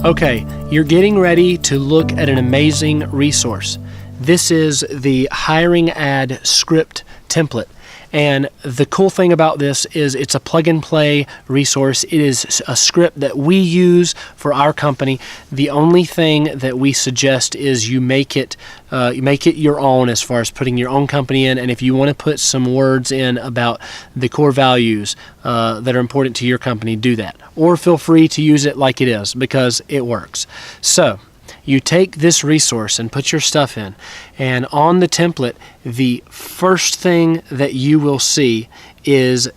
Okay, you're getting ready to look at an amazing resource. This is the Hiring Ad Script template. And the cool thing about this is it's a plug-and-play resource. It is a script that we use for our company. The only thing that we suggest is you make it your own as far as putting your own company in. And if you want to put some words in about the core values that are important to your company, do that. Or feel free to use it like it is because it works. So you take this resource and put your stuff in, and on the template, the first thing that you will see is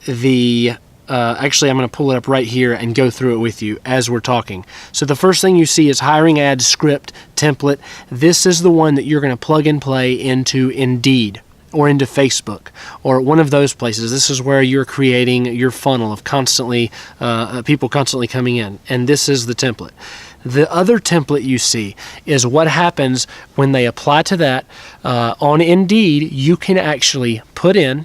actually I'm going to pull it up right here and go through it with you as we're talking. So the first thing you see is Hiring Ad Script template. This is the one that you're going to plug and play into Indeed or into Facebook or one of those places. This is where you're creating your funnel of people constantly coming in, and this is the template. The other template you see is what happens when they apply to that. On Indeed, you can actually put in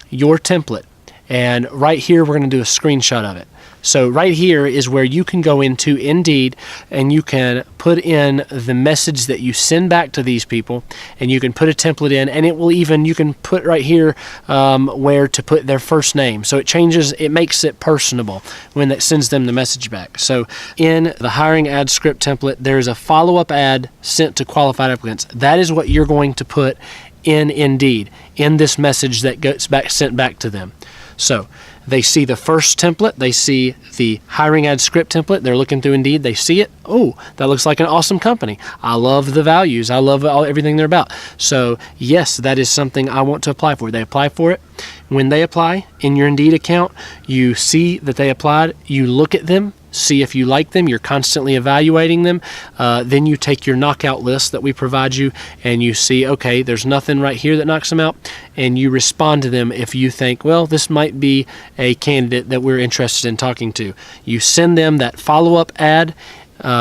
your template. And right here, we're going to do a screenshot of it. So right here is where you can go into Indeed and you can put in the message that you send back to these people, and you can put a template in, and you can put right here where to put their first name. So it makes it personable when it sends them the message back. So in the Hiring Ad Script template, there's a follow-up ad sent to qualified applicants. That is what you're going to put in Indeed, in this message that gets sent back to them. So they see the first template, they see the Hiring Ad Script template, they're looking through Indeed, they see it, oh, that looks like an awesome company. I love the values, I love everything they're about. So yes, that is something I want to apply for. They apply for it. When they apply in your Indeed account, you see that they applied, you look at them, see if you like them, you're constantly evaluating them. Then you take your knockout list that we provide you and you see, okay, there's nothing right here that knocks them out, and you respond to them if you think, well, this might be a candidate that we're interested in talking to. You send them that follow-up ad,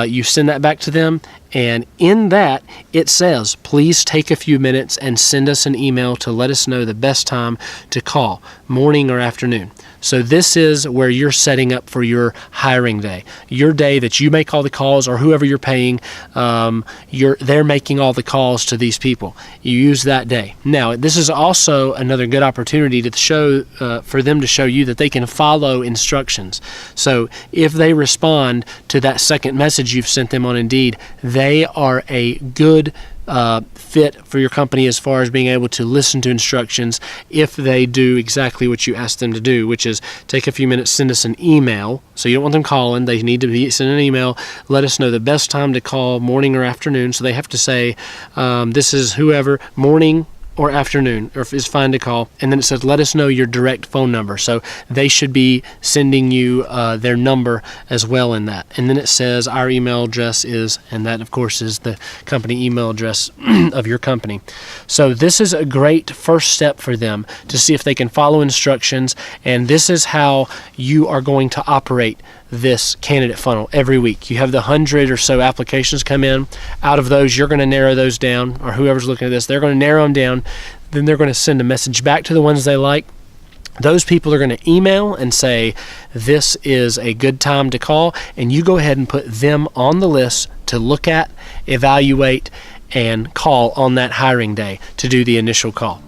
you send that back to them, and in that it says, please take a few minutes and send us an email to let us know the best time to call, morning or afternoon. So this is where you're setting up for your hiring day, your day that you make all the calls, or whoever you're paying, they're making all the calls to these people. You use that day. Now, this is also another good opportunity to show for them to show you that they can follow instructions. So if they respond to that second message you've sent them on Indeed, they are a good fit for your company as far as being able to listen to instructions if they do exactly what you asked them to do, which is take a few minutes, send us an email. So you don't want them calling. They need to send an email. Let us know the best time to call, morning or afternoon. So they have to say, this is whoever, morning or afternoon, or if it's fine to call. And then it says, let us know your direct phone number. So they should be sending you their number as well in that. And then it says our email address is, and that of course is the company email address of your company. So this is a great first step for them to see if they can follow instructions. And this is how you are going to operate this candidate funnel every week. You have the 100 or so applications come in. Out of those, you're going to narrow those down, or whoever's looking at this, they're going to narrow them down. Then they're going to send a message back to the ones they like. Those people are going to email and say, this is a good time to call, and you go ahead and put them on the list to look at, evaluate, and call on that hiring day to do the initial call.